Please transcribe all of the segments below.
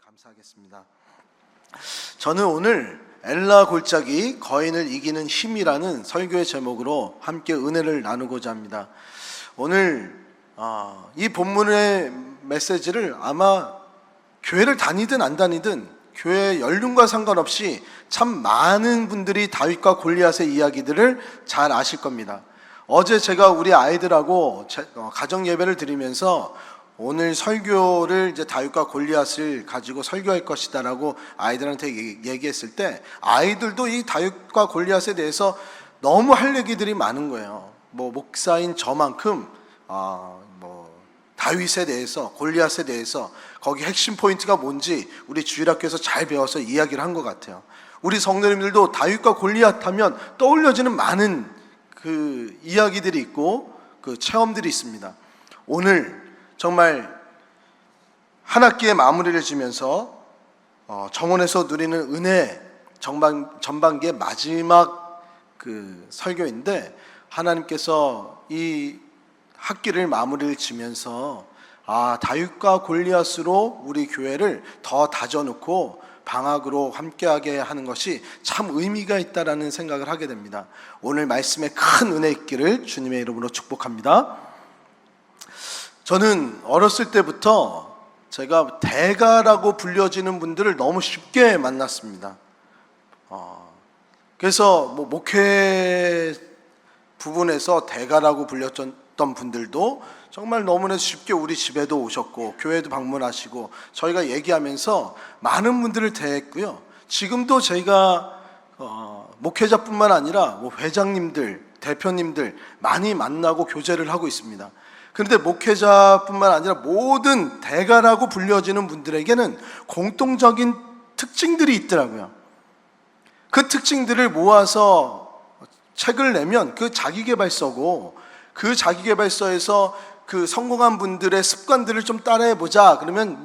감사하겠습니다. 저는 오늘 엘라 골짜기 거인을 이기는 힘이라는 설교의 제목으로 함께 은혜를 나누고자 합니다. 오늘 이 본문의 메시지를 아마 교회를 다니든 안 다니든 교회 연륜과 상관없이 참 많은 분들이 다윗과 골리앗의 이야기들을 잘 아실 겁니다. 어제 제가 우리 아이들하고 가정 예배를 드리면서 오늘 설교를 이제 다윗과 골리앗을 가지고 설교할 것이다라고 아이들한테 얘기했을 때 아이들도 이 다윗과 골리앗에 대해서 너무 할 얘기들이 많은 거예요. 목사인 저만큼 다윗에 대해서, 골리앗에 대해서 거기 핵심 포인트가 뭔지 우리 주일학교에서 잘 배워서 이야기를 한 것 같아요. 우리 성도님들도 다윗과 골리앗 하면 떠올려지는 많은 그 이야기들이 있고 그 체험들이 있습니다. 오늘 정말 한 학기의 마무리를 지면서 정원에서 누리는 은혜 전반기의 마지막 그 설교인데, 하나님께서 이 학기를 마무리를 지면서 다윗과 골리앗으로 우리 교회를 더 다져놓고 방학으로 함께하게 하는 것이 참 의미가 있다라는 생각을 하게 됩니다. 오늘 말씀에 큰 은혜 있기를 주님의 이름으로 축복합니다. 저는 어렸을 때부터 제가 대가라고 불려지는 분들을 너무 쉽게 만났습니다. 그래서 목회 부분에서 대가라고 불렸던 분들도 정말 너무나 쉽게 우리 집에도 오셨고 교회도 방문하시고 저희가 얘기하면서 많은 분들을 대했고요. 지금도 저희가 목회자뿐만 아니라 회장님들, 대표님들 많이 만나고 교제를 하고 있습니다. 그런데 목회자뿐만 아니라 모든 대가라고 불려지는 분들에게는 공통적인 특징들이 있더라고요. 그 특징들을 모아서 책을 내면 그 자기계발서고, 그 자기계발서에서 그 성공한 분들의 습관들을 좀 따라해보자 그러면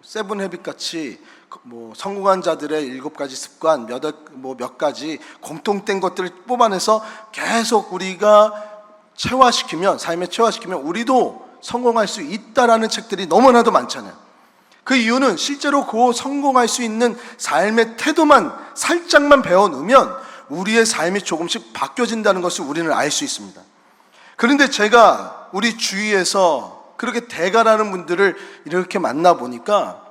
세븐 헤빗 같이 성공한 자들의 7가지 습관, 몇 가지 공통된 것들을 뽑아내서 계속 우리가 삶에 체화시키면 우리도 성공할 수 있다라는 책들이 너무나도 많잖아요. 그 이유는 실제로 그 성공할 수 있는 삶의 태도만 살짝만 배워놓으면 우리의 삶이 조금씩 바뀌어진다는 것을 우리는 알 수 있습니다. 그런데 제가 우리 주위에서 그렇게 대가라는 분들을 이렇게 만나보니까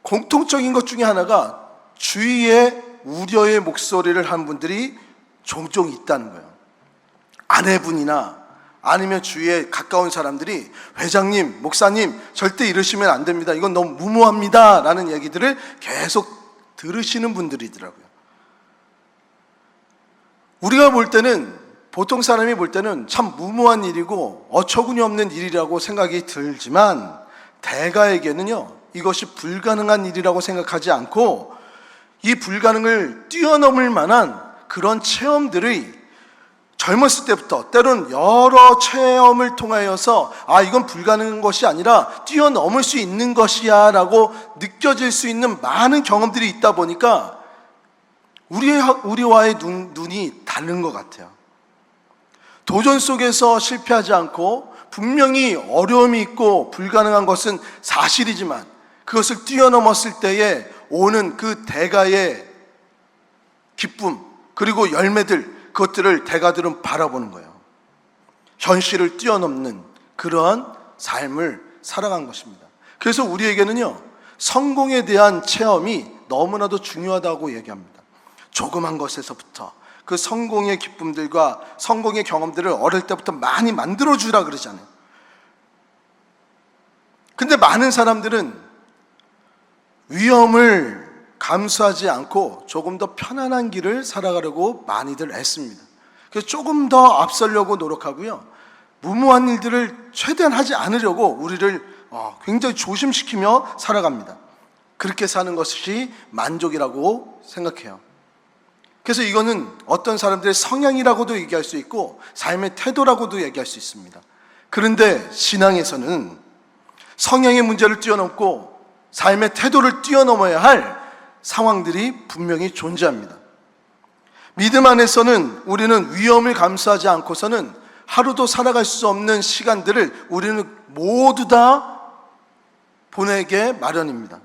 공통적인 것 중에 하나가 주위에 우려의 목소리를 하는 분들이 종종 있다는 거예요. 아내분이나 아니면 주위에 가까운 사람들이 회장님, 목사님 절대 이러시면 안 됩니다, 이건 너무 무모합니다 라는 얘기들을 계속 들으시는 분들이더라고요. 우리가 볼 때는, 보통 사람이 볼 때는 참 무모한 일이고 어처구니 없는 일이라고 생각이 들지만 대가에게는요, 이것이 불가능한 일이라고 생각하지 않고 이 불가능을 뛰어넘을 만한 그런 체험들이 젊었을 때부터 때론 여러 체험을 통하여서 이건 불가능한 것이 아니라 뛰어넘을 수 있는 것이야 라고 느껴질 수 있는 많은 경험들이 있다 보니까 우리와의 눈이 다른 것 같아요. 도전 속에서 실패하지 않고 분명히 어려움이 있고 불가능한 것은 사실이지만 그것을 뛰어넘었을 때에 오는 그 대가의 기쁨, 그리고 열매들, 그것들을 대가들은 바라보는 거예요. 현실을 뛰어넘는 그러한 삶을 살아간 것입니다. 그래서 우리에게는요, 성공에 대한 체험이 너무나도 중요하다고 얘기합니다. 조그만 것에서부터 그 성공의 기쁨들과 성공의 경험들을 어릴 때부터 많이 만들어주라 그러잖아요. 근데 많은 사람들은 위험을 감수하지 않고 조금 더 편안한 길을 살아가려고 많이들 애씁니다. 그래서 조금 더 앞서려고 노력하고요, 무모한 일들을 최대한 하지 않으려고 우리를 굉장히 조심시키며 살아갑니다. 그렇게 사는 것이 만족이라고 생각해요. 그래서 이거는 어떤 사람들의 성향이라고도 얘기할 수 있고 삶의 태도라고도 얘기할 수 있습니다. 그런데 신앙에서는 성향의 문제를 뛰어넘고 삶의 태도를 뛰어넘어야 할 상황들이 분명히 존재합니다. 믿음 안에서는 우리는 위험을 감수하지 않고서는 하루도 살아갈 수 없는 시간들을 우리는 모두 다 보내게 마련입니다.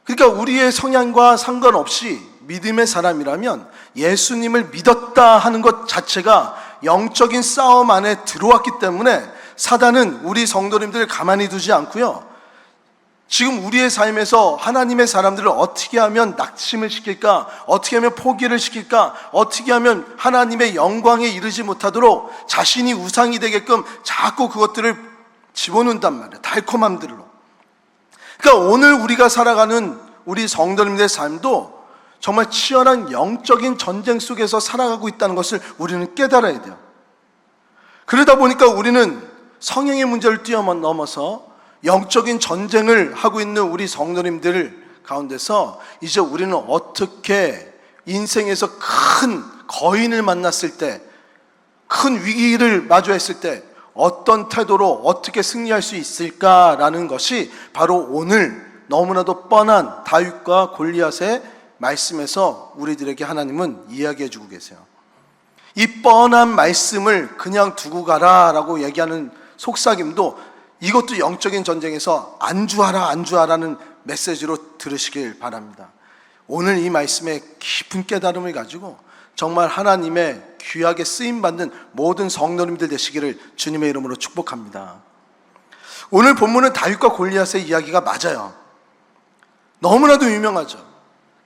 그러니까 우리의 성향과 상관없이 믿음의 사람이라면 예수님을 믿었다 하는 것 자체가 영적인 싸움 안에 들어왔기 때문에 사단은 우리 성도님들을 가만히 두지 않고요, 지금 우리의 삶에서 하나님의 사람들을 어떻게 하면 낙심을 시킬까, 어떻게 하면 포기를 시킬까, 어떻게 하면 하나님의 영광에 이르지 못하도록 자신이 우상이 되게끔 자꾸 그것들을 집어넣는단 말이에요. 달콤함들로. 그러니까 오늘 우리가 살아가는 우리 성도님들의 삶도 정말 치열한 영적인 전쟁 속에서 살아가고 있다는 것을 우리는 깨달아야 돼요. 그러다 보니까 우리는 성향의 문제를 뛰어넘어서 영적인 전쟁을 하고 있는 우리 성도님들 가운데서 이제 우리는 어떻게 인생에서 큰 거인을 만났을 때, 큰 위기를 마주했을 때 어떤 태도로 어떻게 승리할 수 있을까라는 것이 바로 오늘 너무나도 뻔한 다윗과 골리앗의 말씀에서 우리들에게 하나님은 이야기해 주고 계세요. 이 뻔한 말씀을 그냥 두고 가라라고 얘기하는 속삭임도 이것도 영적인 전쟁에서 안주하라는 메시지로 들으시길 바랍니다. 오늘 이 말씀에 깊은 깨달음을 가지고 정말 하나님의 귀하게 쓰임받는 모든 성도님들 되시기를 주님의 이름으로 축복합니다. 오늘 본문은 다윗과 골리앗의 이야기가 맞아요. 너무나도 유명하죠.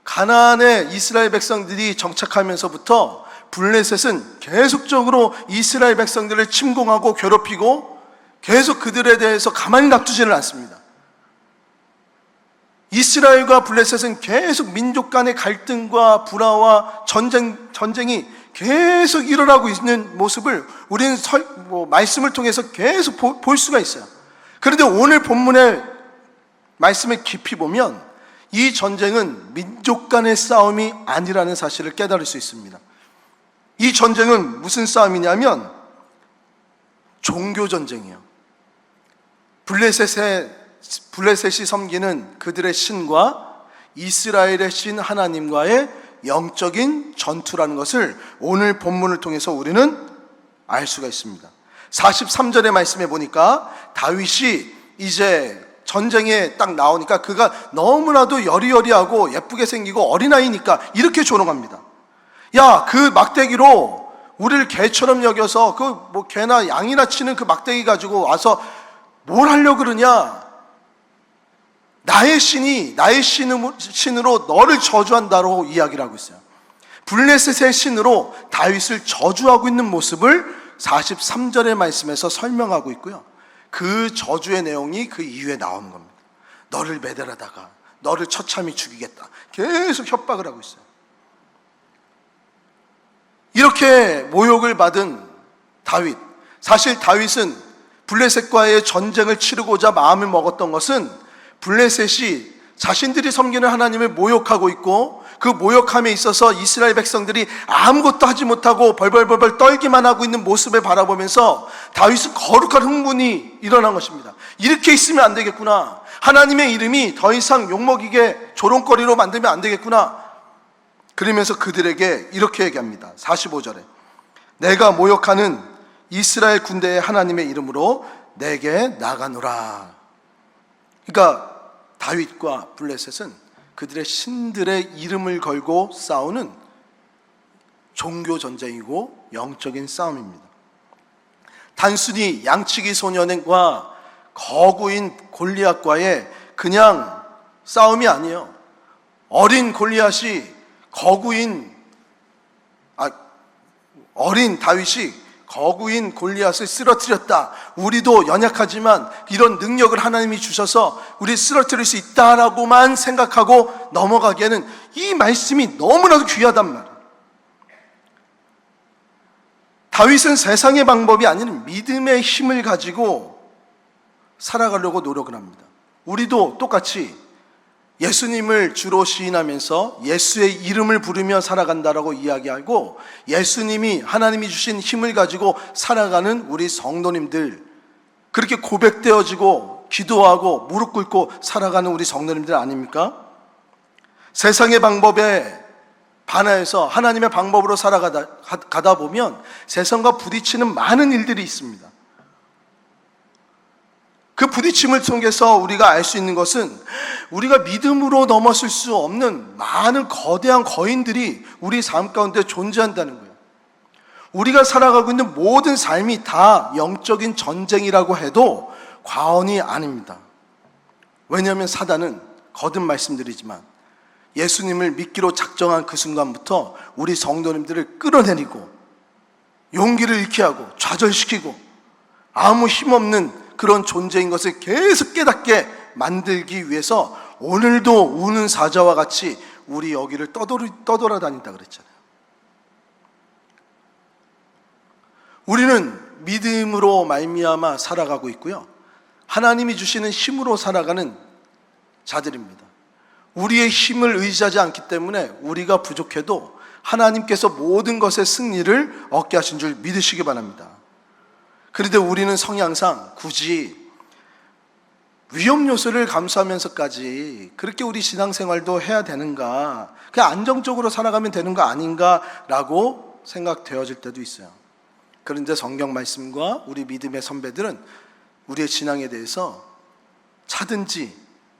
가나안에 이스라엘 백성들이 정착하면서부터 블레셋은 계속적으로 이스라엘 백성들을 침공하고 괴롭히고 계속 그들에 대해서 가만히 놔두지는 않습니다. 이스라엘과 블레셋은 계속 민족 간의 갈등과 불화와 전쟁이 계속 일어나고 있는 모습을 우리는 말씀을 통해서 계속 볼 수가 있어요. 그런데 오늘 본문의 말씀을 깊이 보면 이 전쟁은 민족 간의 싸움이 아니라는 사실을 깨달을 수 있습니다. 이 전쟁은 무슨 싸움이냐면 종교 전쟁이에요. 블레셋이 섬기는 그들의 신과 이스라엘의 신 하나님과의 영적인 전투라는 것을 오늘 본문을 통해서 우리는 알 수가 있습니다. 43절의 말씀에 보니까 다윗이 이제 전쟁에 딱 나오니까 그가 너무나도 여리여리하고 예쁘게 생기고 어린아이니까 이렇게 조롱합니다. 야, 그 막대기로 우리를 개처럼 여겨서 개나 양이나 치는 그 막대기 가지고 와서 뭘 하려고 그러냐? 나의 신으로 너를 저주한다고 이야기를 하고 있어요. 블레셋의 신으로 다윗을 저주하고 있는 모습을 43절의 말씀에서 설명하고 있고요. 그 저주의 내용이 그 이후에 나오는 겁니다. 너를 매달아다가 너를 처참히 죽이겠다. 계속 협박을 하고 있어요. 이렇게 모욕을 받은 다윗, 사실 다윗은 블레셋과의 전쟁을 치르고자 마음을 먹었던 것은 블레셋이 자신들이 섬기는 하나님을 모욕하고 있고 그 모욕함에 있어서 이스라엘 백성들이 아무것도 하지 못하고 벌벌벌 떨기만 하고 있는 모습을 바라보면서 다윗은 거룩한 흥분이 일어난 것입니다. 이렇게 있으면 안 되겠구나. 하나님의 이름이 더 이상 욕먹이게 조롱거리로 만들면 안 되겠구나. 그러면서 그들에게 이렇게 얘기합니다. 45절에 내가 모욕하는 이스라엘 군대의 하나님의 이름으로 내게 나가노라. 그러니까 다윗과 블레셋은 그들의 신들의 이름을 걸고 싸우는 종교 전쟁이고 영적인 싸움입니다. 단순히 양치기 소년과 거구인 골리앗과의 그냥 싸움이 아니에요. 어린 골리앗이 어린 다윗이 거구인 골리앗을 쓰러뜨렸다. 우리도 연약하지만 이런 능력을 하나님이 주셔서 우리 쓰러뜨릴 수 있다라고만 생각하고 넘어가기에는 이 말씀이 너무나도 귀하단 말이에요. 다윗은 세상의 방법이 아닌 믿음의 힘을 가지고 살아가려고 노력을 합니다. 우리도 똑같이 예수님을 주로 시인하면서 예수의 이름을 부르며 살아간다라고 이야기하고 예수님이 하나님이 주신 힘을 가지고 살아가는 우리 성도님들, 그렇게 고백되어지고 기도하고 무릎 꿇고 살아가는 우리 성도님들 아닙니까? 세상의 방법에 반하여서 하나님의 방법으로 살아가다 보면 세상과 부딪히는 많은 일들이 있습니다. 그 부딪힘을 통해서 우리가 알 수 있는 것은 우리가 믿음으로 넘어설 수 없는 많은 거대한 거인들이 우리 삶 가운데 존재한다는 거예요. 우리가 살아가고 있는 모든 삶이 다 영적인 전쟁이라고 해도 과언이 아닙니다. 왜냐하면 사단은 거듭 말씀드리지만 예수님을 믿기로 작정한 그 순간부터 우리 성도님들을 끌어내리고 용기를 잃게 하고 좌절시키고 아무 힘없는 그런 존재인 것을 계속 깨닫게 만들기 위해서 오늘도 우는 사자와 같이 우리 여기를 떠돌아다닌다 그랬잖아요. 우리는 믿음으로 말미암아 살아가고 있고요, 하나님이 주시는 힘으로 살아가는 자들입니다. 우리의 힘을 의지하지 않기 때문에 우리가 부족해도 하나님께서 모든 것의 승리를 얻게 하신 줄 믿으시기 바랍니다. 그런데 우리는 성향상 굳이 위험 요소를 감수하면서까지 그렇게 우리 신앙생활도 해야 되는가, 그냥 안정적으로 살아가면 되는 거 아닌가라고 생각되어질 때도 있어요. 그런데 성경 말씀과 우리 믿음의 선배들은 우리의 신앙에 대해서 차든지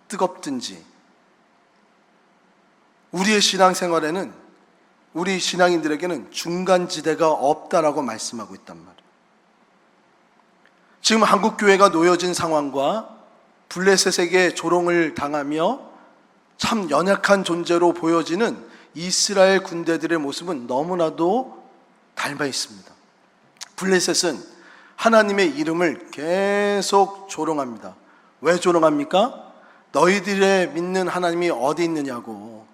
뜨겁든지 우리의 신앙생활에는, 우리 신앙인들에게는 중간지대가 없다라고 말씀하고 있단 말이에요. 지금 한국교회가 놓여진 상황과 블레셋에게 조롱을 당하며 참 연약한 존재로 보여지는 이스라엘 군대들의 모습은 너무나도 닮아 있습니다. 블레셋은 하나님의 이름을 계속 조롱합니다. 왜 조롱합니까? 너희들의 믿는 하나님이 어디 있느냐고,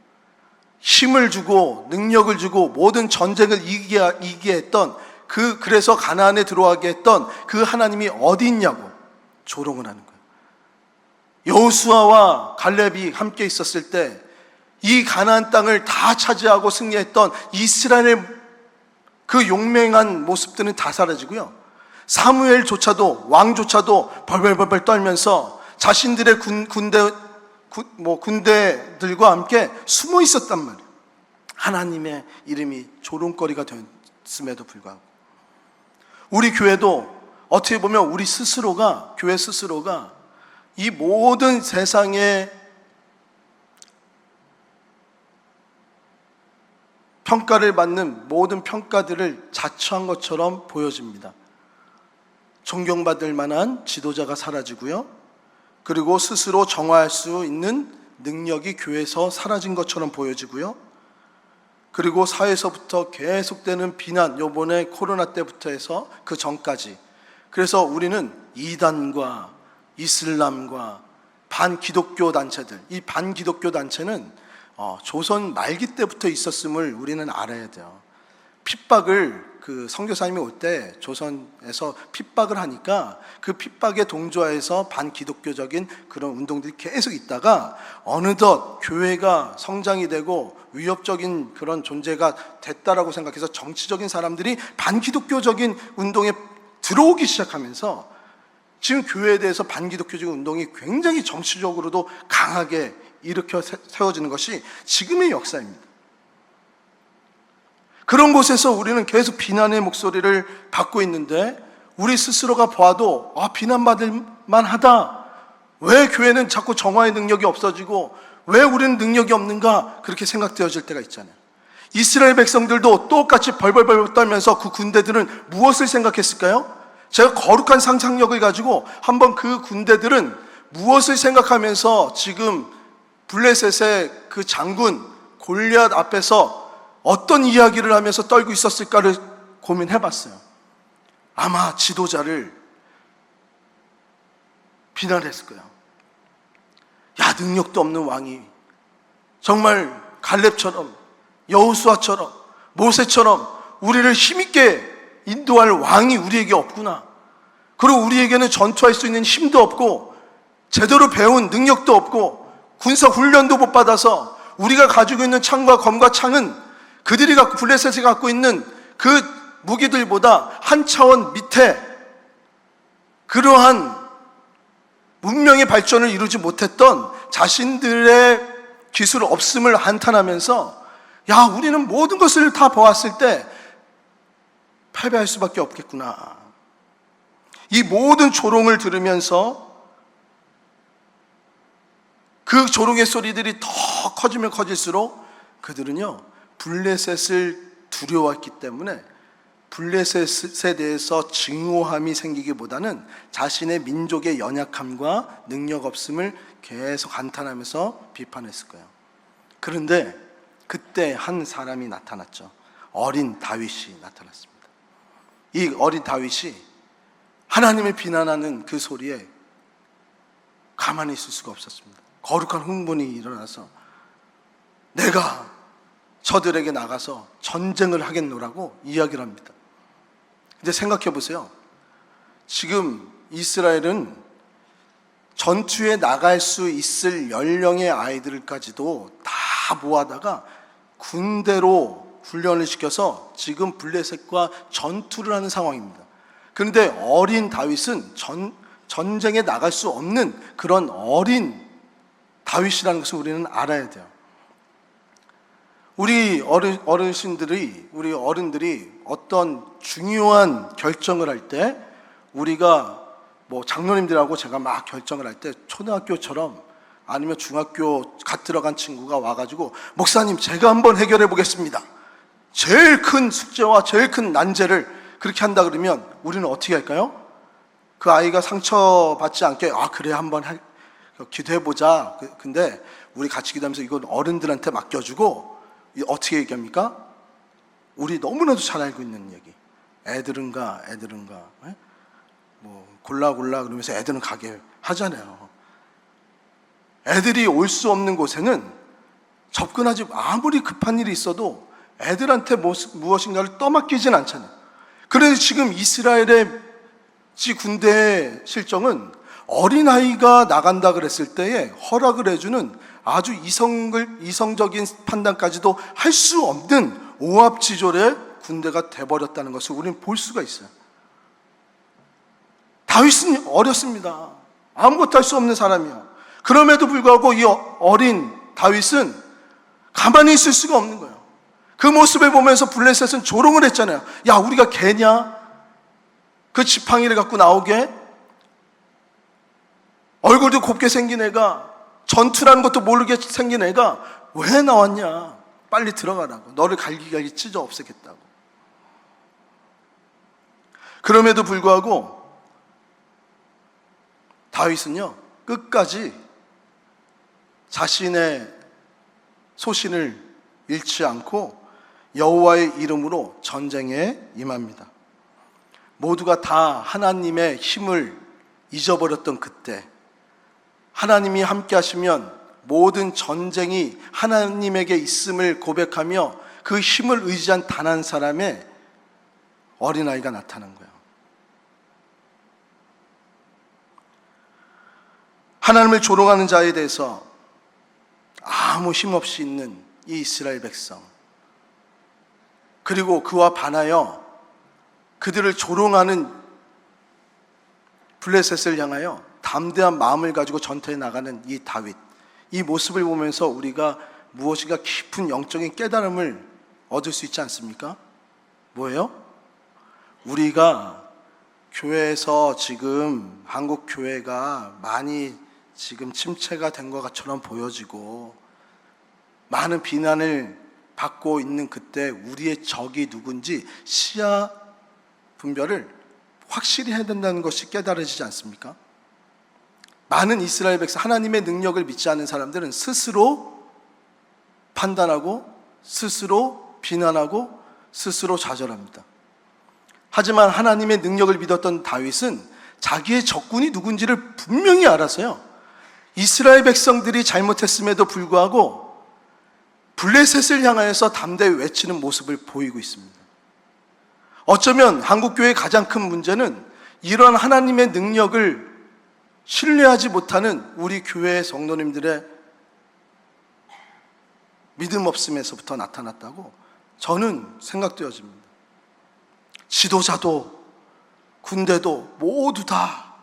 힘을 주고 능력을 주고 모든 전쟁을 이기게 했던 그래서 가나안에 들어가게 했던 그 하나님이 어디 있냐고 조롱을 하는 거예요. 여호수아와 갈렙이 함께 있었을 때 이 가나안 땅을 다 차지하고 승리했던 이스라엘의 그 용맹한 모습들은 다 사라지고요, 사무엘조차도, 왕조차도 벌벌벌 떨면서 자신들의 군대들과 함께 숨어 있었단 말이에요. 하나님의 이름이 조롱거리가 됐음에도 불구하고 우리 교회도 어떻게 보면 우리 스스로가, 교회 스스로가 이 모든 세상의 평가를 받는 모든 평가들을 자처한 것처럼 보여집니다. 존경받을 만한 지도자가 사라지고요, 그리고 스스로 정화할 수 있는 능력이 교회에서 사라진 것처럼 보여지고요, 그리고 사회에서부터 계속되는 비난, 요번에 코로나 때부터 해서 그 전까지, 그래서 우리는 이단과 이슬람과 반기독교 단체들, 이 반기독교 단체는 조선 말기 때부터 있었음을 우리는 알아야 돼요. 핍박을, 그 선교사님이 올 때 조선에서 핍박을 하니까 그 핍박에 동조해서 반기독교적인 그런 운동들이 계속 있다가 어느덧 교회가 성장이 되고 위협적인 그런 존재가 됐다라고 생각해서 정치적인 사람들이 반기독교적인 운동에 들어오기 시작하면서 지금 교회에 대해서 반기독교적인 운동이 굉장히 정치적으로도 강하게 일으켜 세워지는 것이 지금의 역사입니다. 그런 곳에서 우리는 계속 비난의 목소리를 받고 있는데 우리 스스로가 봐도 비난받을 만하다, 왜 교회는 자꾸 정화의 능력이 없어지고 왜 우리는 능력이 없는가, 그렇게 생각되어질 때가 있잖아요. 이스라엘 백성들도 똑같이 벌벌벌 떨면서 그 군대들은 무엇을 생각했을까요? 제가 거룩한 상상력을 가지고 한번 그 군대들은 무엇을 생각하면서 지금 블레셋의 그 장군 골리앗 앞에서 어떤 이야기를 하면서 떨고 있었을까를 고민해봤어요. 아마 지도자를 비난했을 거예요. 야, 능력도 없는 왕이 정말 갈렙처럼 여호수아처럼 모세처럼 우리를 힘있게 인도할 왕이 우리에게 없구나. 그리고 우리에게는 전투할 수 있는 힘도 없고 제대로 배운 능력도 없고 군사 훈련도 못 받아서 우리가 가지고 있는 창과 검과 창은 그들이 블레셋이 갖고 있는 그 무기들보다 한 차원 밑에 그러한 문명의 발전을 이루지 못했던 자신들의 기술 없음을 한탄하면서 야, 우리는 모든 것을 다 보았을 때 패배할 수밖에 없겠구나. 이 모든 조롱을 들으면서 그 조롱의 소리들이 더 커지면 커질수록 그들은요, 블레셋을 두려워했기 때문에 블레셋에 대해서 증오함이 생기기보다는 자신의 민족의 연약함과 능력 없음을 계속 한탄하면서 비판했을 거예요. 그런데 그때 한 사람이 나타났죠. 어린 다윗이 나타났습니다. 이 어린 다윗이 하나님을 비난하는 그 소리에 가만히 있을 수가 없었습니다. 거룩한 흥분이 일어나서 내가 저들에게 나가서 전쟁을 하겠노라고 이야기를 합니다. 근데 생각해 보세요. 지금 이스라엘은 전투에 나갈 수 있을 연령의 아이들까지도 다 모아다가 군대로 훈련을 시켜서 지금 블레셋과 전투를 하는 상황입니다. 그런데 어린 다윗은 전쟁에 나갈 수 없는 그런 어린 다윗이라는 것을 우리는 알아야 돼요. 우리 우리 어른들이 어떤 중요한 결정을 할 때, 우리가 뭐 장로님들하고 제가 막 결정을 할 때 초등학교처럼 아니면 중학교 갓 들어간 친구가 와가지고 목사님 제가 한번 해결해 보겠습니다, 제일 큰 숙제와 제일 큰 난제를 그렇게 한다 그러면 우리는 어떻게 할까요? 그 아이가 상처받지 않게 그래 한번 기도해보자. 근데 우리 같이 기도하면서 이건 어른들한테 맡겨주고 어떻게 얘기합니까? 우리 너무나도 잘 알고 있는 얘기. 애들은 가 뭐 골라 그러면서 애들은 가게 하잖아요. 애들이 올 수 없는 곳에는 접근하지, 아무리 급한 일이 있어도 애들한테 무엇인가를 떠맡기진 않잖아요. 그런데 지금 이스라엘의 군대의 실정은 어린아이가 나간다 그랬을 때에 허락을 해주는 아주 이성적인 판단까지도 할 수 없는 오합지졸의 군대가 돼버렸다는 것을 우리는 볼 수가 있어요. 다윗은 어렸습니다. 아무것도 할 수 없는 사람이요. 그럼에도 불구하고 이 어린 다윗은 가만히 있을 수가 없는 거예요. 그 모습을 보면서 블레셋은 조롱을 했잖아요. 야, 우리가 개냐? 그 지팡이를 갖고 나오게? 얼굴도 곱게 생긴 애가, 전투라는 것도 모르게 생긴 애가 왜 나왔냐? 빨리 들어가라고. 너를 갈기갈기 찢어 없애겠다고. 그럼에도 불구하고 다윗은요, 끝까지 자신의 소신을 잃지 않고 여호와의 이름으로 전쟁에 임합니다. 모두가 다 하나님의 힘을 잊어버렸던 그때, 하나님이 함께 하시면 모든 전쟁이 하나님에게 있음을 고백하며 그 힘을 의지한 단 한 사람의 어린아이가 나타난 거예요. 하나님을 조롱하는 자에 대해서 아무 힘없이 있는 이 이스라엘 백성, 그리고 그와 반하여 그들을 조롱하는 블레셋을 향하여 담대한 마음을 가지고 전투에 나가는 이 다윗, 이 모습을 보면서 우리가 무엇인가 깊은 영적인 깨달음을 얻을 수 있지 않습니까? 뭐예요? 우리가 교회에서 지금 한국 교회가 많이 지금 침체가 된 것처럼 보여지고 많은 비난을 받고 있는 그때 우리의 적이 누군지 시야 분별을 확실히 해야 된다는 것이 깨달아지지 않습니까? 많은 이스라엘 백성, 하나님의 능력을 믿지 않는 사람들은 스스로 판단하고 스스로 비난하고 스스로 좌절합니다. 하지만 하나님의 능력을 믿었던 다윗은 자기의 적군이 누군지를 분명히 알아서요, 이스라엘 백성들이 잘못했음에도 불구하고 블레셋을 향하여서 담대히 외치는 모습을 보이고 있습니다. 어쩌면 한국교회의 가장 큰 문제는 이런 하나님의 능력을 신뢰하지 못하는 우리 교회의 성도님들의 믿음 없음에서부터 나타났다고 저는 생각되어집니다. 지도자도 군대도 모두 다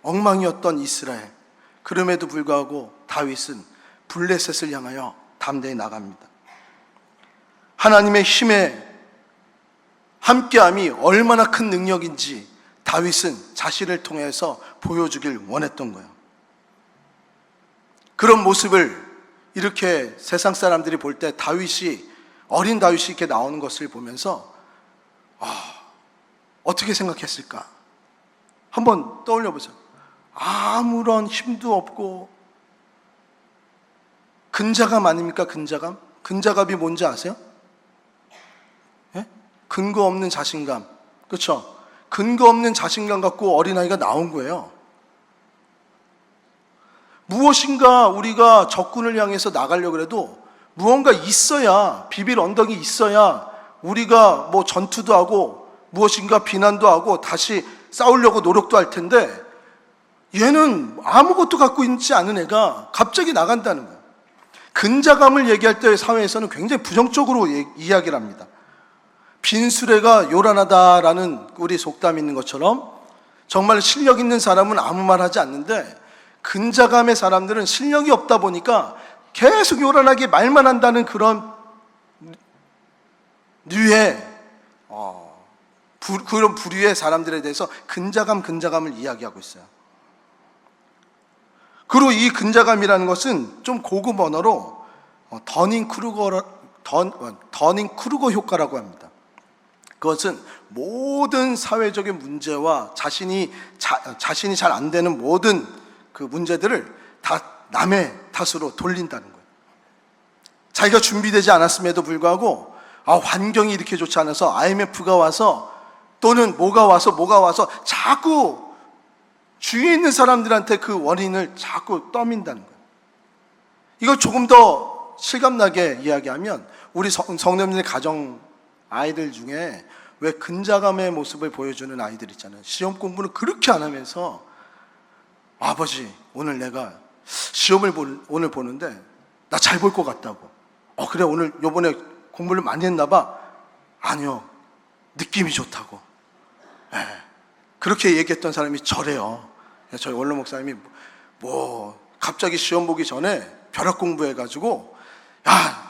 엉망이었던 이스라엘, 그럼에도 불구하고 다윗은 블레셋을 향하여 담대히 나갑니다. 하나님의 힘에 함께함이 얼마나 큰 능력인지 다윗은 자신을 통해서 보여주길 원했던 거예요. 그런 모습을 이렇게 세상 사람들이 볼 때 어린 다윗이 이렇게 나오는 것을 보면서 어떻게 생각했을까? 한번 떠올려 보세요. 아무런 힘도 없고 근자감 아닙니까? 근자감? 근자감이 뭔지 아세요? 예? 근거 없는 자신감. 그렇죠? 근거 없는 자신감 갖고 어린아이가 나온 거예요. 무엇인가 우리가 적군을 향해서 나가려고 해도 무언가 있어야, 비빌 언덕이 있어야 우리가 뭐 전투도 하고 무엇인가 비난도 하고 다시 싸우려고 노력도 할 텐데, 얘는 아무것도 갖고 있지 않은 애가 갑자기 나간다는 거예요. 근자감을 얘기할 때 사회에서는 굉장히 부정적으로 이야기를 합니다. 빈수레가 요란하다라는 우리 속담이 있는 것처럼 정말 실력 있는 사람은 아무 말 하지 않는데, 근자감의 사람들은 실력이 없다 보니까 계속 요란하게 말만 한다는 그런 류의 그런 부류의 사람들에 대해서 근자감을 이야기하고 있어요. 그리고 이 근자감이라는 것은 좀 고급 언어로 더닝 크루거 효과라고 합니다. 그것은 모든 사회적인 문제와 자신이 잘 안 되는 모든 그 문제들을 다 남의 탓으로 돌린다는 거예요. 자기가 준비되지 않았음에도 불구하고 환경이 이렇게 좋지 않아서 IMF가 와서 또는 뭐가 와서 자꾸 주위에 있는 사람들한테 그 원인을 자꾸 떠민다는 거예요. 이걸 조금 더 실감나게 이야기하면 우리 성도님들 가정 아이들 중에 왜 근자감의 모습을 보여주는 아이들 있잖아요. 시험 공부는 그렇게 안 하면서 아버지 오늘 내가 시험을 오늘 보는데 나 잘 볼 것 같다고. 그래 오늘 요번에 공부를 많이 했나 봐. 아니요 느낌이 좋다고. 그렇게 얘기했던 사람이 저래요. 저희 원로 목사님이 갑자기 시험 보기 전에 벼락 공부해가지고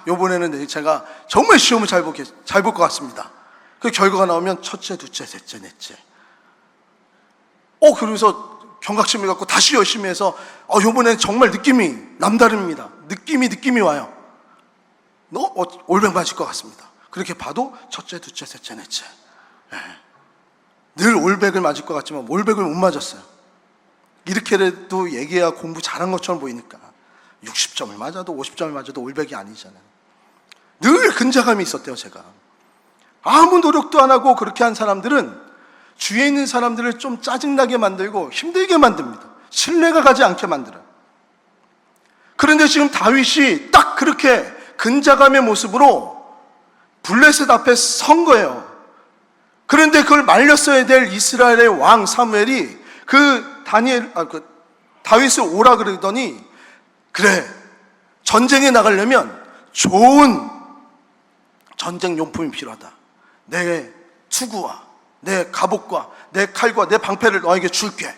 요번에는 제가 정말 시험을 잘 볼 것 같습니다. 그 결과가 나오면 첫째, 둘째, 셋째, 넷째. 그러면서 경각심을 갖고 다시 열심히 해서 요번엔 정말 느낌이 남다릅니다. 느낌이 와요. 너 올백 맞을 것 같습니다. 그렇게 봐도 첫째, 둘째, 셋째, 넷째. 늘 올백을 맞을 것 같지만 올백을 못 맞았어요. 이렇게라도 얘기해야 공부 잘한 것처럼 보이니까 60점을 맞아도 50점을 맞아도 올백이 아니잖아요. 늘 근자감이 있었대요. 제가 아무 노력도 안 하고 그렇게 한 사람들은 주위에 있는 사람들을 좀 짜증나게 만들고 힘들게 만듭니다. 신뢰가 가지 않게 만들어요. 그런데 지금 다윗이 딱 그렇게 근자감의 모습으로 블레셋 앞에 선 거예요. 그런데 그걸 말렸어야 될 이스라엘의 왕 사무엘이 다윗을 오라 그러더니, 그래 전쟁에 나가려면 좋은 전쟁 용품이 필요하다. 내 투구와 내 갑옷과 내 칼과 내 방패를 너에게 줄게.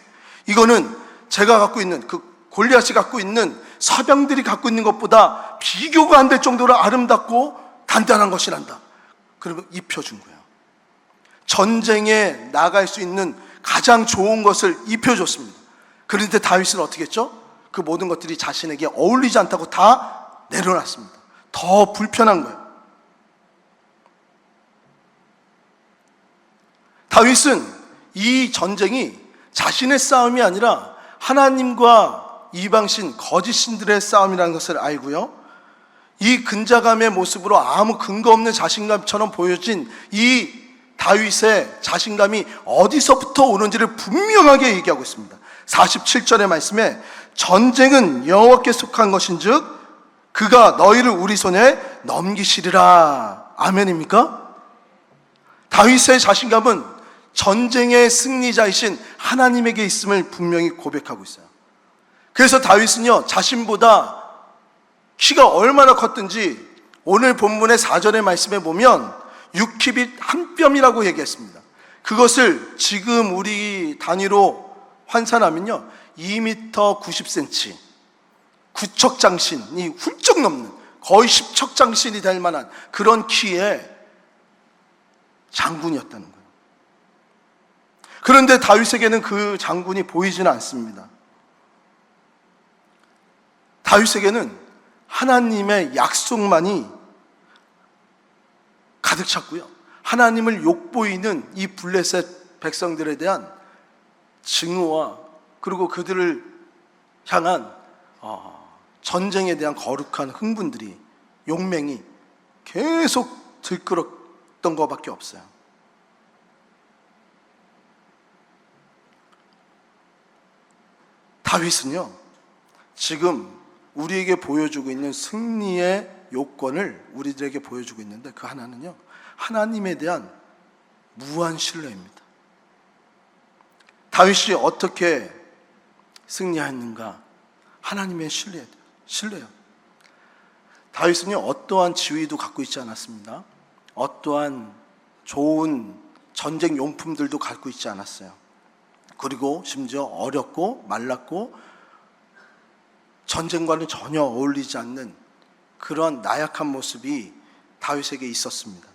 이거는 제가 갖고 있는 골리앗이 갖고 있는 사병들이 갖고 있는 것보다 비교가 안 될 정도로 아름답고 단단한 것이란다. 그러면 입혀준 거예요. 전쟁에 나갈 수 있는 가장 좋은 것을 입혀줬습니다. 그런데 다윗은 어떻게 했죠? 그 모든 것들이 자신에게 어울리지 않다고 다 내려놨습니다. 더 불편한 거예요. 다윗은 이 전쟁이 자신의 싸움이 아니라 하나님과 이방신, 거짓신들의 싸움이라는 것을 알고요, 이 근자감의 모습으로 아무 근거 없는 자신감처럼 보여진 이 다윗의 자신감이 어디서부터 오는지를 분명하게 얘기하고 있습니다. 47절의 말씀에 전쟁은 여호와께 속한 것인즉 그가 너희를 우리 손에 넘기시리라. 아멘입니까? 다윗의 자신감은 전쟁의 승리자이신 하나님에게 있음을 분명히 고백하고 있어요. 그래서 다윗은요, 자신보다 키가 얼마나 컸든지 오늘 본문의 4절의 말씀에 보면 6키빗 한 뼘이라고 얘기했습니다. 그것을 지금 우리 단위로 환산하면요 2m 90cm, 9척장신이 훌쩍 넘는, 거의 10척장신이 될 만한 그런 키의 장군이었다는 거예요. 그런데 다윗에게는 그 장군이 보이지는 않습니다. 다윗에게는 하나님의 약속만이 가득 찼고요, 하나님을 욕보이는 이 블레셋 백성들에 대한 증오와 그리고 그들을 향한 전쟁에 대한 거룩한 흥분들이, 용맹이 계속 들끓었던 것밖에 없어요. 다윗은요, 지금 우리에게 보여주고 있는 승리의 요건을 우리들에게 보여주고 있는데, 그 하나는요, 하나님에 대한 무한 신뢰입니다. 다윗이 어떻게 승리했는가? 하나님의 신뢰요. 다윗은요, 어떠한 지위도 갖고 있지 않았습니다. 어떠한 좋은 전쟁 용품들도 갖고 있지 않았어요. 그리고 심지어 어렵고 말랐고 전쟁과는 전혀 어울리지 않는 그런 나약한 모습이 다윗에게 있었습니다.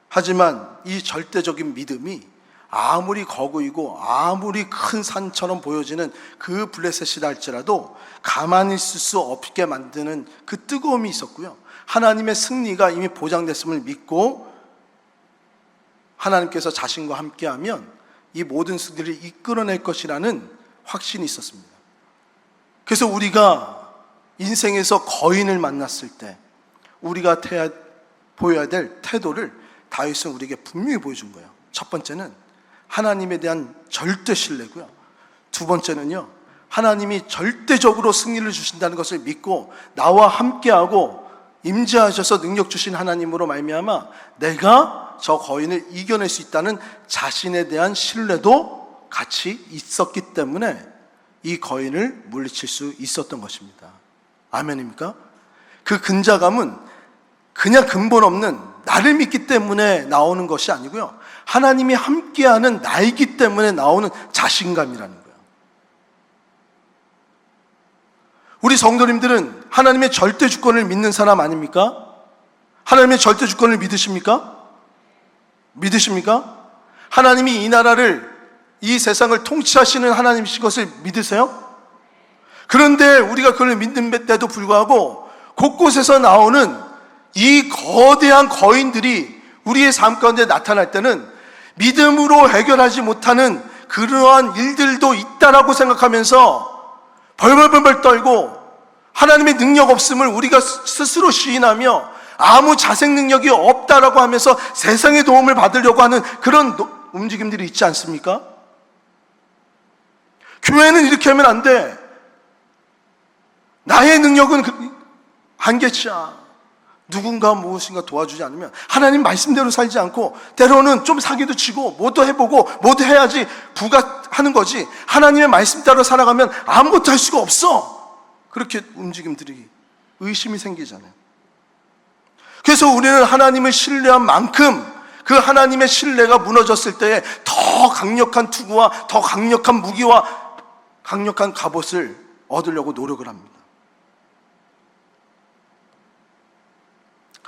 하지만 이 절대적인 믿음이 아무리 거구이고 아무리 큰 산처럼 보여지는 그 블레셋이라 할지라도 가만히 있을 수 없게 만드는 그 뜨거움이 있었고요, 하나님의 승리가 이미 보장됐음을 믿고 하나님께서 자신과 함께하면 이 모든 승리를 이끌어낼 것이라는 확신이 있었습니다. 그래서 우리가 인생에서 거인을 만났을 때 우리가 보여야 될 태도를 다윗은 우리에게 분명히 보여준 거예요. 첫 번째는 하나님에 대한 절대 신뢰고요, 두 번째는요, 하나님이 절대적으로 승리를 주신다는 것을 믿고 나와 함께하고 임재하셔서 능력 주신 하나님으로 말미암아 내가 저 거인을 이겨낼 수 있다는 자신에 대한 신뢰도 같이 있었기 때문에 이 거인을 물리칠 수 있었던 것입니다. 아멘입니까? 그 근자감은 그냥 근본 없는 나를 믿기 때문에 나오는 것이 아니고요, 하나님이 함께하는 나이기 때문에 나오는 자신감이라는 거예요. 우리 성도님들은 하나님의 절대 주권을 믿는 사람 아닙니까? 하나님의 절대 주권을 믿으십니까? 믿으십니까? 하나님이 이 나라를, 이 세상을 통치하시는 하나님이신 것을 믿으세요? 그런데 우리가 그걸 믿는데도 불구하고 곳곳에서 나오는 이 거대한 거인들이 우리의 삶 가운데 나타날 때는 믿음으로 해결하지 못하는 그러한 일들도 있다라고 생각하면서 벌벌벌 떨고 하나님의 능력 없음을 우리가 스스로 시인하며 아무 자생 능력이 없다라고 하면서 세상의 도움을 받으려고 하는 그런 움직임들이 있지 않습니까? 교회는 이렇게 하면 안 돼. 나의 능력은 한계치야. 누군가 무엇인가 도와주지 않으면, 하나님 말씀대로 살지 않고 때로는 좀 사기도 치고 뭐도 해보고 뭐도 해야지 부가하는 거지, 하나님의 말씀 따라 살아가면 아무것도 할 수가 없어. 그렇게 움직임들이, 의심이 생기잖아요. 그래서 우리는 하나님을 신뢰한 만큼 그 하나님의 신뢰가 무너졌을 때에 더 강력한 투구와 더 강력한 무기와 강력한 갑옷을 얻으려고 노력을 합니다.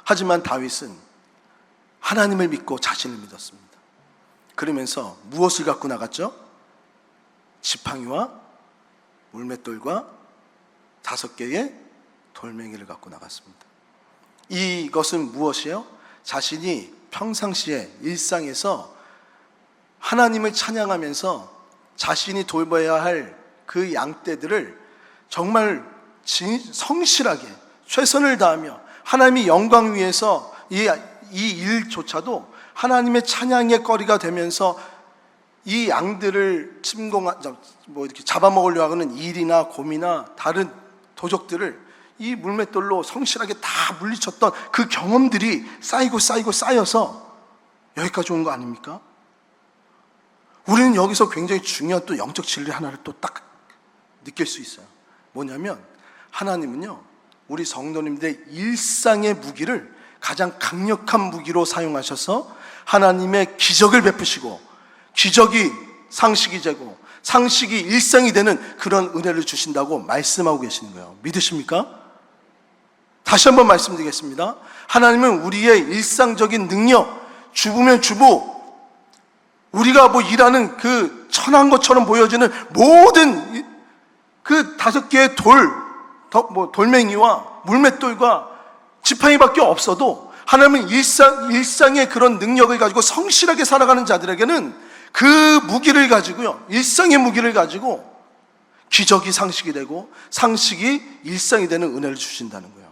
하지만 다윗은 하나님을 믿고 자신을 믿었습니다. 그러면서 무엇을 갖고 나갔죠? 지팡이와 물맷돌과 5개의 돌멩이를 갖고 나갔습니다. 이것은 무엇이에요? 자신이 평상시에 일상에서 하나님을 찬양하면서 자신이 돌봐야 할 그 양떼들을 정말 성실하게 최선을 다하며 하나님의 영광 위해서 이 일조차도 하나님의 찬양의 거리가 되면서 이 양들을 이렇게 잡아먹으려고 하는 일이나 곰이나 다른 도적들을 이 물맷돌로 성실하게 다 물리쳤던 그 경험들이 쌓여서 여기까지 온 거 아닙니까? 우리는 여기서 굉장히 중요한 또 영적 진리 하나를 또 딱 느낄 수 있어요. 뭐냐면 하나님은요, 우리 성도님들의 일상의 무기를 가장 강력한 무기로 사용하셔서 하나님의 기적을 베푸시고, 기적이 상식이 되고 상식이 일상이 되는 그런 은혜를 주신다고 말씀하고 계시는 거예요. 믿으십니까? 다시 한번 말씀드리겠습니다. 하나님은 우리의 일상적인 능력, 주부면 주부, 우리가 일하는 그 천한 것처럼 보여지는 모든 그 5개의 돌, 돌멩이와 물맷돌과 지팡이밖에 없어도 하나님은 일상의 그런 능력을 가지고 성실하게 살아가는 자들에게는 그 무기를 가지고요, 일상의 무기를 가지고 기적이 상식이 되고 상식이 일상이 되는 은혜를 주신다는 거예요.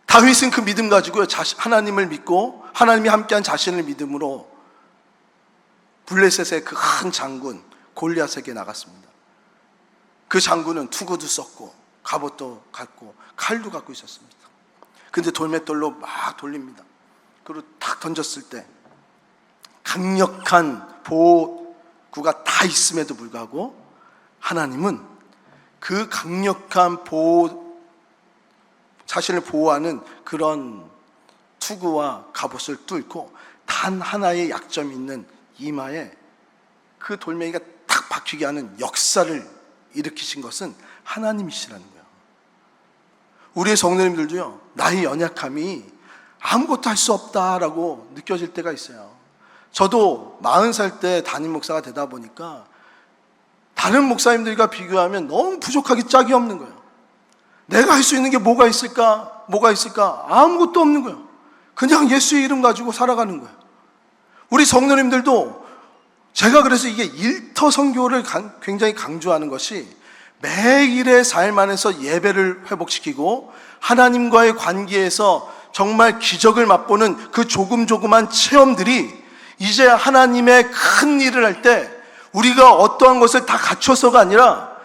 다윗은 그 믿음 가지고요, 하나님을 믿고 하나님이 함께한 자신을 믿음으로 블레셋의 그 큰 장군 골리앗에게 나갔습니다. 그 장군은 투구도 썼고 갑옷도 갖고 칼도 갖고 있었습니다. 근데 돌맷돌로 막 돌립니다. 그리고 탁 던졌을 때 강력한 보호구가 다 있음에도 불구하고 하나님은 그 강력한 자신을 보호하는 그런 투구와 갑옷을 뚫고 단 하나의 약점이 있는 이마에 그 돌멩이가 탁 박히게 하는 역사를 일으키신 것은 하나님이시라는 거예요. 우리의 성도님들도요, 나의 연약함이 아무것도 할 수 없다라고 느껴질 때가 있어요. 저도 40살 때 담임 목사가 되다 보니까 다른 목사님들과 비교하면 너무 부족하기 짝이 없는 거예요. 내가 할 수 있는 게 뭐가 있을까? 아무것도 없는 거예요. 그냥 예수의 이름 가지고 살아가는 거예요. 우리 성도님들도, 제가 그래서 이게 일터 선교를 굉장히 강조하는 것이, 매일의 삶 안에서 예배를 회복시키고 하나님과의 관계에서 정말 기적을 맛보는 그 조그만 체험들이 이제 하나님의 큰 일을 할 때 우리가 어떠한 것을 다 갖춰서가 아니라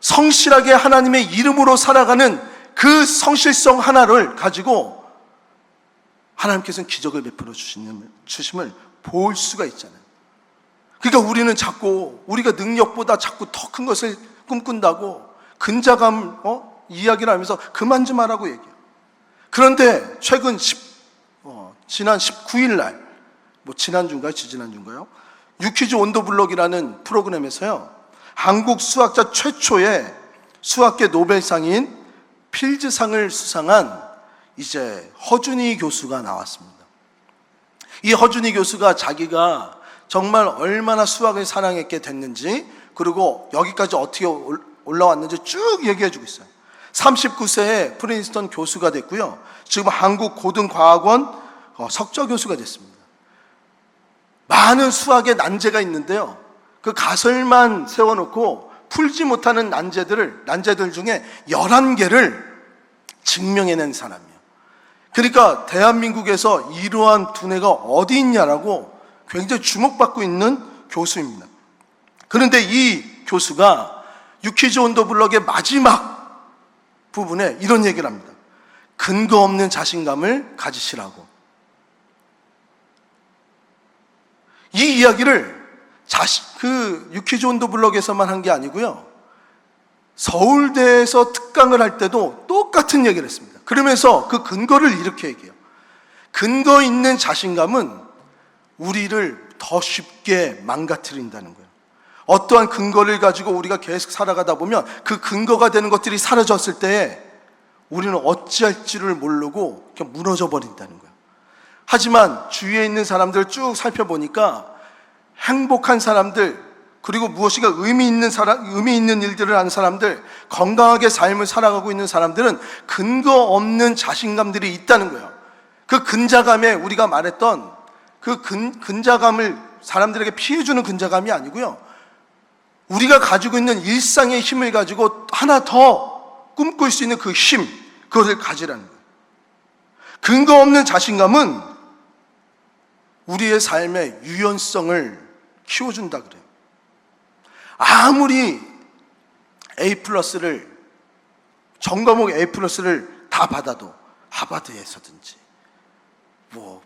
성실하게 하나님의 이름으로 살아가는 그 성실성 하나를 가지고 하나님께서는 기적을 베풀어 주심을 볼 수가 있잖아요. 그러니까 우리는 자꾸 우리가 능력보다 자꾸 더 큰 것을 꿈꾼다고 근자감 이야기를 하면서 그만 좀 하라고 얘기해요. 그런데 최근 지난 19일 날, 지지난주인가요? 유퀴즈 온더블럭이라는 프로그램에서요, 한국 수학자 최초의 수학계 노벨상인 필즈상을 수상한 이제 허준희 교수가 나왔습니다. 이 허준희 교수가 자기가 정말 얼마나 수학을 사랑했게 됐는지, 그리고 여기까지 어떻게 올라왔는지 쭉 얘기해 주고 있어요. 39세에 프린스턴 교수가 됐고요, 지금 한국 고등과학원 석좌 교수가 됐습니다. 많은 수학의 난제가 있는데요, 그 가설만 세워놓고 풀지 못하는 난제들 중에 11개를 증명해낸 사람이에요. 그러니까 대한민국에서 이러한 두뇌가 어디 있냐라고 굉장히 주목받고 있는 교수입니다. 그런데 이 교수가 유퀴즈 온더블럭의 마지막 부분에 이런 얘기를 합니다. 근거 없는 자신감을 가지시라고. 이 이야기를 그 유퀴즈 온더블럭에서만 한 게 아니고요, 서울대에서 특강을 할 때도 똑같은 얘기를 했습니다. 그러면서 그 근거를 이렇게 얘기해요. 근거 있는 자신감은 우리를 더 쉽게 망가뜨린다는 거예요. 어떠한 근거를 가지고 우리가 계속 살아가다 보면 그 근거가 되는 것들이 사라졌을 때에 우리는 어찌할지를 모르고 그냥 무너져 버린다는 거예요. 하지만 주위에 있는 사람들을 쭉 살펴보니까 행복한 사람들, 그리고 무엇인가 의미 있는 일들을 하는 사람들, 건강하게 삶을 살아가고 있는 사람들은 근거 없는 자신감들이 있다는 거예요. 그 근자감에 우리가 말했던 그 근자감을 사람들에게 피해주는 근자감이 아니고요, 우리가 가지고 있는 일상의 힘을 가지고 하나 더 꿈꿀 수 있는 그 힘, 그것을 가지라는 거예요. 근거 없는 자신감은 우리의 삶의 유연성을 키워준다 그래요. 아무리 전과목 A+를 다 받아도, 하버드에서든지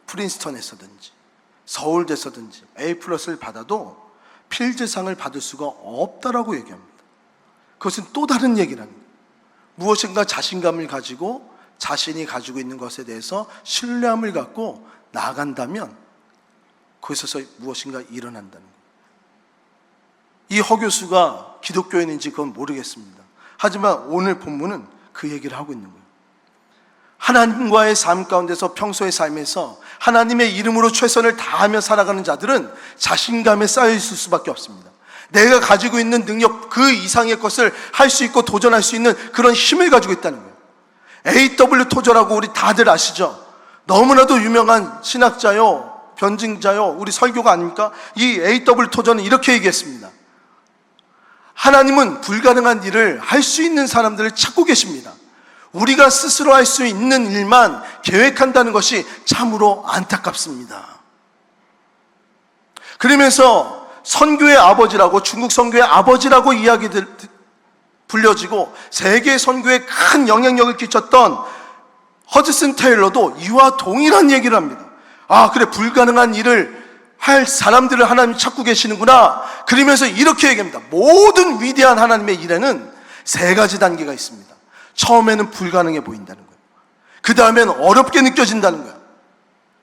프린스턴에서든지 서울대에서든지 A+를 받아도 필즈상을 받을 수가 없다라고 얘기합니다. 그것은 또 다른 얘기라는 거예요. 무엇인가 자신감을 가지고 자신이 가지고 있는 것에 대해서 신뢰함을 갖고 나아간다면 그것에서 무엇인가 일어난다는 거예요. 이 허 교수가 기독교인인지 그건 모르겠습니다. 하지만 오늘 본문은 그 얘기를 하고 있는 거예요. 하나님과의 삶 가운데서 평소의 삶에서 하나님의 이름으로 최선을 다하며 살아가는 자들은 자신감에 쌓여 있을 수밖에 없습니다. 내가 가지고 있는 능력 그 이상의 것을 할 수 있고 도전할 수 있는 그런 힘을 가지고 있다는 거예요. A.W. 토저라고 우리 다들 아시죠? 너무나도 유명한 신학자요, 변증자요, 우리 설교가 아닙니까? 이 A.W. 토저는 이렇게 얘기했습니다. 하나님은 불가능한 일을 할 수 있는 사람들을 찾고 계십니다. 우리가 스스로 할 수 있는 일만 계획한다는 것이 참으로 안타깝습니다. 그러면서 선교의 아버지라고, 중국 선교의 아버지라고 불려지고 세계 선교에 큰 영향력을 끼쳤던 허드슨 테일러도 이와 동일한 얘기를 합니다. 아, 그래, 불가능한 일을 할 사람들을 하나님이 찾고 계시는구나. 그러면서 이렇게 얘기합니다. 모든 위대한 하나님의 일에는 세 가지 단계가 있습니다. 처음에는 불가능해 보인다는 거예요. 그 다음엔 어렵게 느껴진다는 거예요.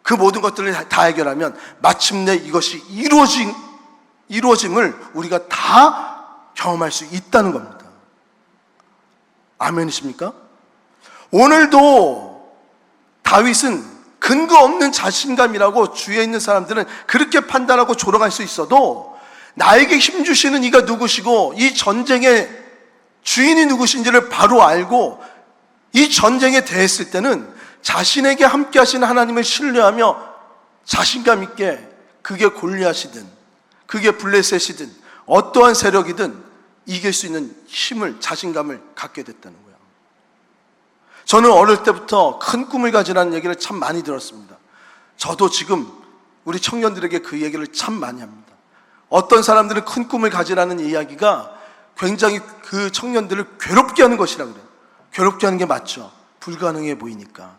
그 모든 것들을 다 해결하면 마침내 이것이 이루어짐을 우리가 다 경험할 수 있다는 겁니다. 아멘이십니까? 오늘도 다윗은 근거 없는 자신감이라고 주위에 있는 사람들은 그렇게 판단하고 조롱할 수 있어도 나에게 힘주시는 이가 누구시고 이 전쟁의 주인이 누구신지를 바로 알고 이 전쟁에 대했을 때는 자신에게 함께 하시는 하나님을 신뢰하며 자신감 있게, 그게 골리앗이든 그게 블레셋이든 어떠한 세력이든 이길 수 있는 힘을, 자신감을 갖게 됐다는 거예요. 저는 어릴 때부터 큰 꿈을 가지라는 얘기를 참 많이 들었습니다. 저도 지금 우리 청년들에게 그 얘기를 참 많이 합니다. 어떤 사람들은 큰 꿈을 가지라는 이야기가 굉장히 그 청년들을 괴롭게 하는 것이라 그래요. 괴롭게 하는 게 맞죠. 불가능해 보이니까.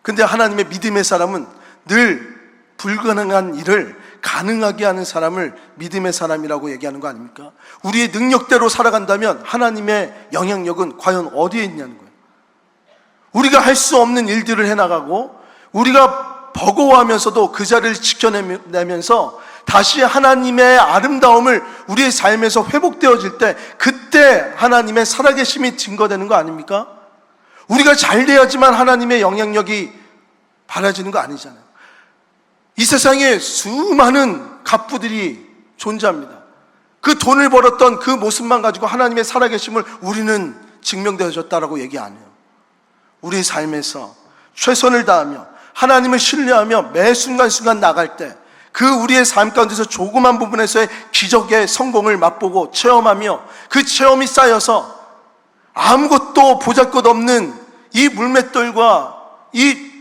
근데 하나님의 믿음의 사람은 늘 불가능한 일을 가능하게 하는 사람을 믿음의 사람이라고 얘기하는 거 아닙니까? 우리의 능력대로 살아간다면 하나님의 영향력은 과연 어디에 있냐는 거예요. 우리가 할 수 없는 일들을 해나가고 우리가 버거워하면서도 그 자리를 지켜내면서 다시 하나님의 아름다움을 우리의 삶에서 회복되어질 때, 그때 하나님의 살아계심이 증거되는 거 아닙니까? 우리가 잘 돼야지만 하나님의 영향력이 바라지는 거 아니잖아요. 이 세상에 수많은 갑부들이 존재합니다. 그 돈을 벌었던 그 모습만 가지고 하나님의 살아계심을 우리는 증명되어졌다라고 얘기 안 해요. 우리의 삶에서 최선을 다하며 하나님을 신뢰하며 매 순간순간 나갈 때 그 우리의 삶 가운데서 조그만 부분에서의 기적의 성공을 맛보고 체험하며 그 체험이 쌓여서 아무것도 보잘것없는 이 물맷돌과 이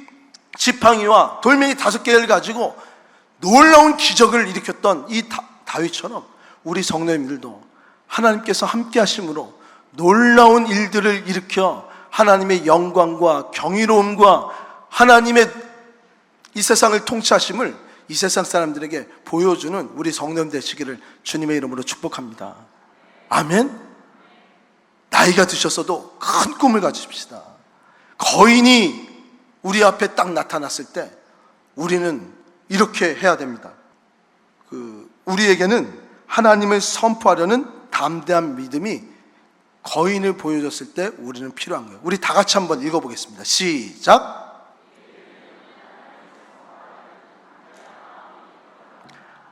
지팡이와 돌멩이 5개를 가지고 놀라운 기적을 일으켰던 이 다윗처럼 우리 성도님들도 하나님께서 함께 하심으로 놀라운 일들을 일으켜 하나님의 영광과 경이로움과 하나님의 이 세상을 통치하심을 이 세상 사람들에게 보여주는 우리 성도님 되시기를 주님의 이름으로 축복합니다. 아멘. 나이가 드셨어도 큰 꿈을 가지십시다. 거인이 우리 앞에 딱 나타났을 때 우리는 이렇게 해야 됩니다. 우리에게는 하나님을 선포하려는 담대한 믿음이 거인을 보여줬을 때 우리는 필요한 거예요. 우리 다 같이 한번 읽어보겠습니다. 시작.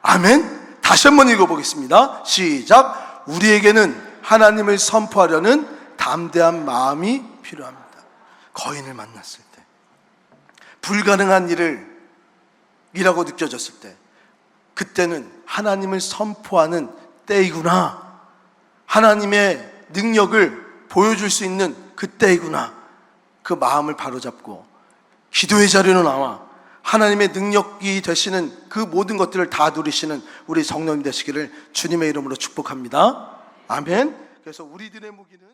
아멘. 다시 한번 읽어보겠습니다. 시작. 우리에게는 하나님을 선포하려는 담대한 마음이 필요합니다. 거인을 만났을 때, 불가능한 일이라고 느껴졌을 때, 그때는 하나님을 선포하는 때이구나, 하나님의 능력을 보여줄 수 있는 그때이구나, 그 마음을 바로잡고 기도의 자리로 나와 하나님의 능력이 되시는 그 모든 것들을 다 누리시는 우리 성도님 되시기를 주님의 이름으로 축복합니다. 아멘. 그래서 우리들의 무기는